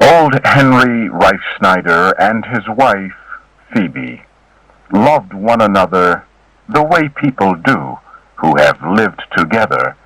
Old Henry Reifsnyder and his wife, Phoebe, loved one another the way people do who have lived together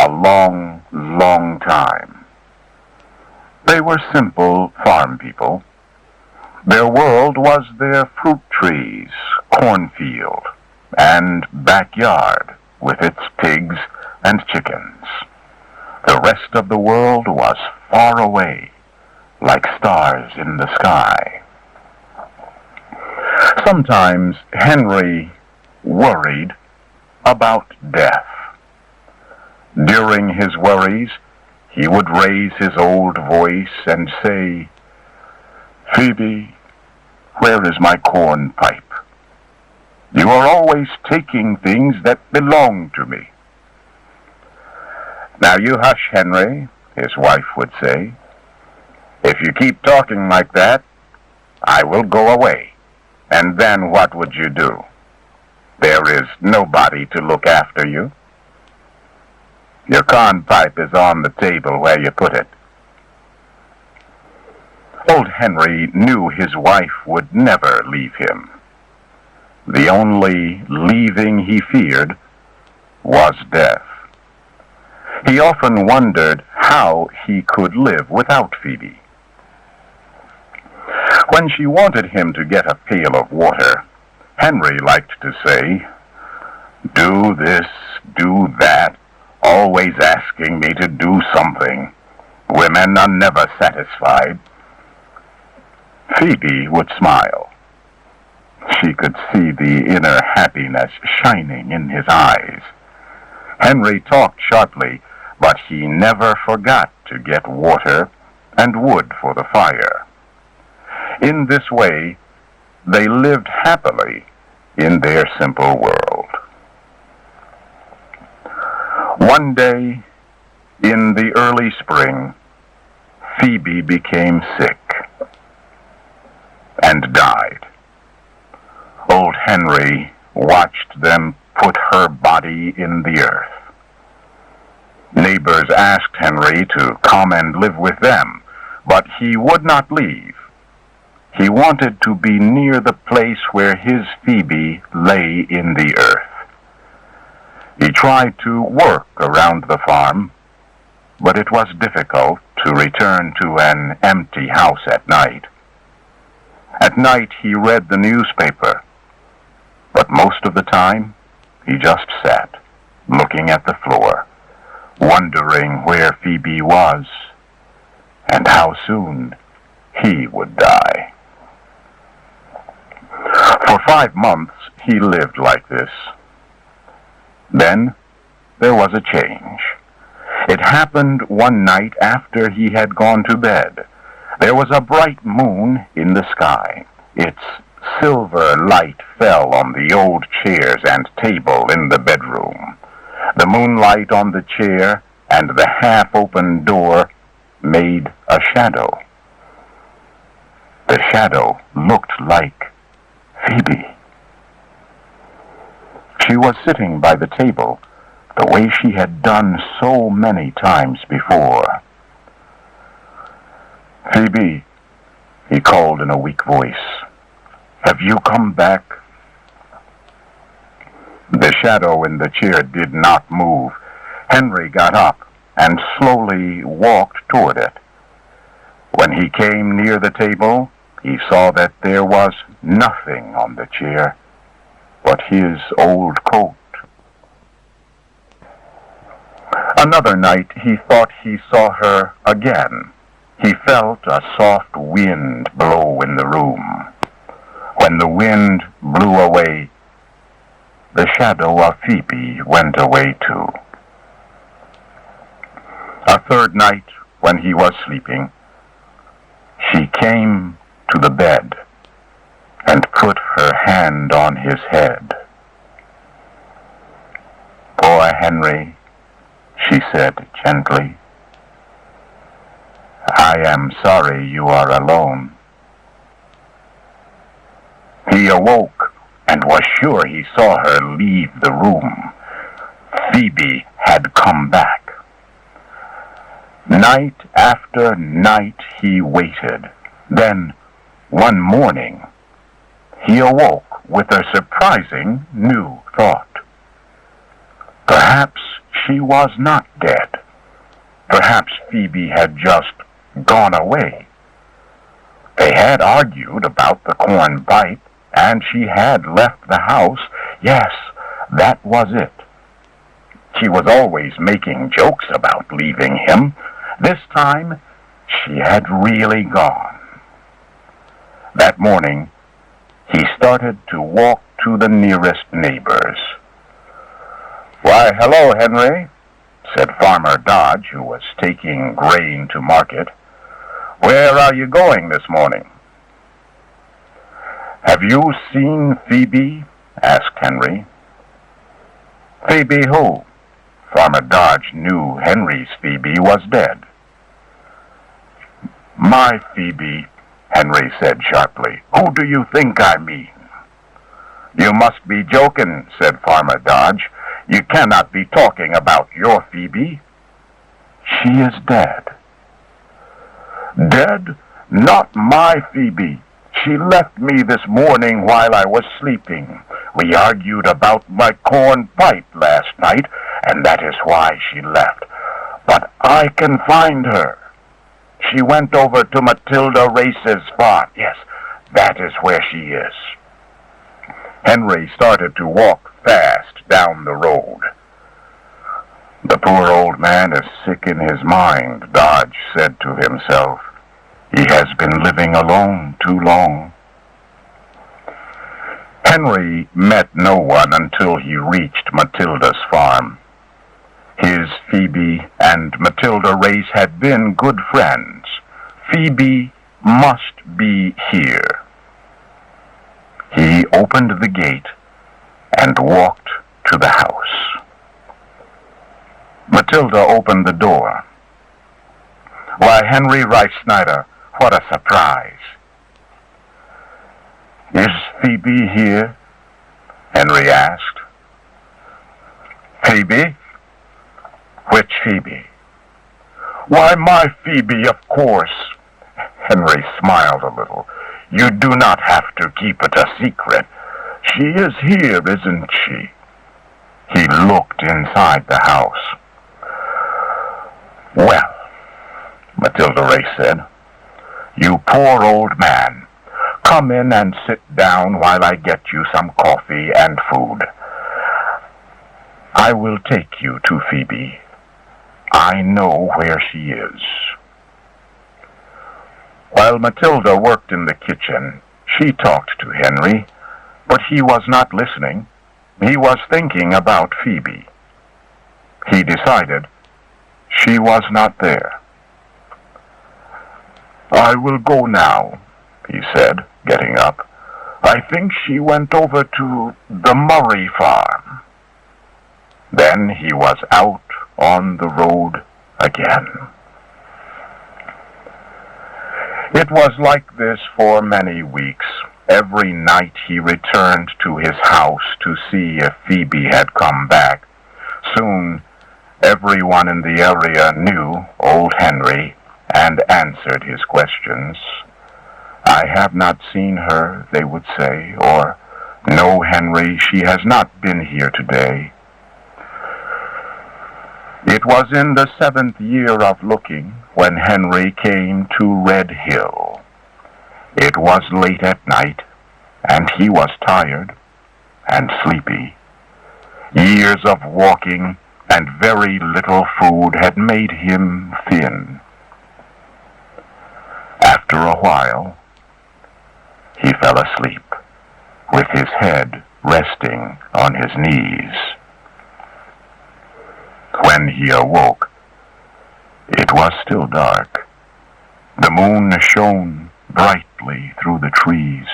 a long, long time. They were simple farm people. Their world was their fruit trees, cornfield, and backyard with its pigs and chickens. The rest of the world was far away, like stars in the sky. Sometimes Henry worried about death. During his worries, he would raise his old voice and say, "Phoebe, where is my corn pipe? You are always taking things that belong to me." "Now you hush, Henry," his wife would say. "If you keep talking like that, I will go away. And then what would you do? There is nobody to look after you. Your corn pipe is on the table where you put it." Old Henry knew his wife would never leave him. The only leaving he feared was death. He often wondered how he could live without Phoebe. When she wanted him to get a pail of water, Henry liked to say, "Do this, do that, always asking me to do something. Women are never satisfied." Phoebe would smile. She could see the inner happiness shining in his eyes. Henry talked sharply, but he never forgot to get water and wood for the fire. In this way, they lived happily in their simple world. One day, in the early spring, Phoebe became sick and died. Old Henry watched them put her body in the earth. Neighbors asked Henry to come and live with them, but he would not leave. He wanted to be near the place where his Phoebe lay in the earth. He tried to work around the farm, but it was difficult to return to an empty house at night. At night he read the newspaper, but most of the time he just sat, looking at the floor, wondering where Phoebe was and how soon he would die. For 5 months he lived like this. Then there was a change. It happened one night after he had gone to bed. There was a bright moon in the sky. Its silver light fell on the old chairs and table in the bedroom. The moonlight on the chair and the half-open door made a shadow. The shadow looked like Phoebe. She was sitting by the table, the way she had done so many times before. "Phoebe," he called in a weak voice, "have you come back?" The shadow in the chair did not move. Henry got up and slowly walked toward it. When he came near the table, he saw that there was nothing on the chair but his old coat. Another night he thought he saw her again. He felt a soft wind blow in the room. When the wind blew away, the shadow of Phoebe went away too. A third night, when he was sleeping, she came to the bed and put her hand on his head. "Poor Henry," she said gently. "I am sorry you are alone." He awoke and was sure he saw her leave the room. Phoebe had come back. Night after night he waited. Then, one morning, he awoke with a surprising new thought. Perhaps she was not dead. Perhaps Phoebe had just gone away. They had argued about the corn pipe, and she had left the house. Yes, that was it. She was always making jokes about leaving him. This time, she had really gone. That morning, he started to walk to the nearest neighbors. "Why, hello, Henry," said Farmer Dodge, who was taking grain to market. "Where are you going this morning?" "Have you seen Phoebe?" asked Henry. "Phoebe who?" Farmer Dodge knew Henry's Phoebe was dead. "My Phoebe," Henry said sharply. "Who do you think I mean?" "You must be joking," said Farmer Dodge. "You cannot be talking about your Phoebe." "She is dead." "Dead? Not my Phoebe. She left me this morning while I was sleeping. We argued about my corn pipe last night, and that is why she left. But I can find her. She went over to Matilda Race's farm. Yes, that is where she is." Henry started to walk fast down the road. "The poor old man is sick in his mind," Dodge said to himself. "He has been living alone too long." Henry met no one until he reached Matilda's farm. His Phoebe and Matilda Race had been good friends. Phoebe must be here. He opened the gate and walked to the house. Matilda opened the door. "Why, Henry Snyder, what a surprise." "Is Phoebe here?" Henry asked. "Phoebe? Which Phoebe?" "Why, my Phoebe, of course." Henry smiled a little. "You do not have to keep it a secret. She is here, isn't she?" He looked inside the house. "Well," Matilda Race said, "you poor old man. Come in and sit down while I get you some coffee and food. I will take you to Phoebe. I know where she is." While Matilda worked in the kitchen, she talked to Henry, but he was not listening. He was thinking about Phoebe. He decided she was not there. "I will go now," he said, getting up. "I think she went over to the Murray farm." Then he was out on the road again. It was like this for many weeks. Every night he returned to his house to see if Phoebe had come back. Soon, everyone in the area knew old Henry and answered his questions. "I have not seen her," they would say, or, "No, Henry, she has not been here today." It was in the 7th year of looking when Henry came to Red Hill. It was late at night, and he was tired and sleepy. Years of walking and very little food had made him thin. After a while, he fell asleep, with his head resting on his knees. When he awoke, it was still dark. The moon shone brightly through the trees.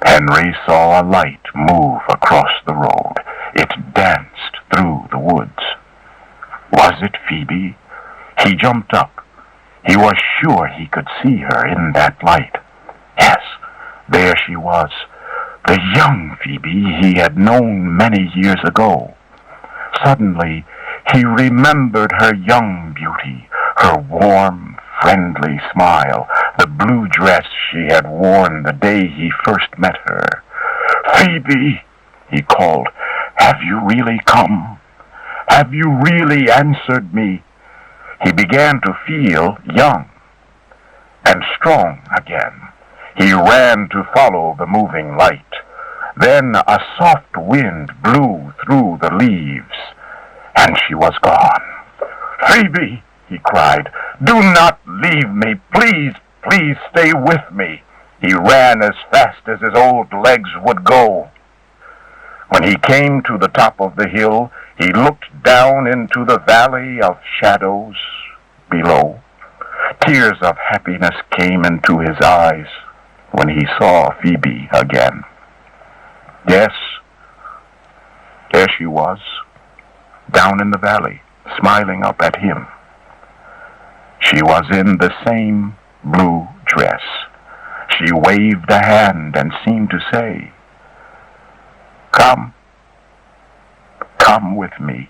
Henry saw a light move across the road. It danced through the woods. Was it Phoebe? He jumped up. He was sure he could see her in that light. Yes, there she was, the young Phoebe he had known many years ago. Suddenly, He remembered her young beauty, her warm, friendly smile, the blue dress she had worn the day he first met her. "Phoebe," he called, "have you really come? Have you really answered me?" He began to feel young and strong again. He ran to follow the moving light. Then a soft wind blew through the leaves, and she was gone. "Phoebe," he cried, "do not leave me. Please, please stay with me." He ran as fast as his old legs would go. When he came to the top of the hill, he looked down into the valley of shadows below. Tears of happiness came into his eyes when he saw Phoebe again. Yes, there she was, down in the valley, smiling up at him. She was in the same blue dress. She waved a hand and seemed to say, "Come, come with me."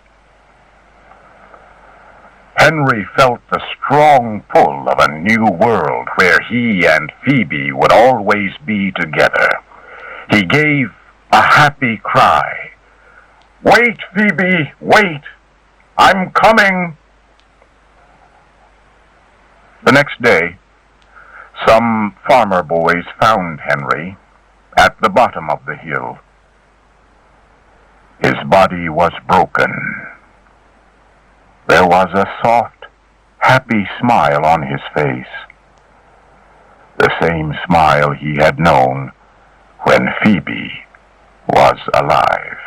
Henry felt the strong pull of a new world where he and Phoebe would always be together. He gave a happy cry. "Wait, Phoebe, wait! I'm coming!" The next day, some farmer boys found Henry at the bottom of the hill. His body was broken. There was a soft, happy smile on his face, the same smile he had known when Phoebe was alive.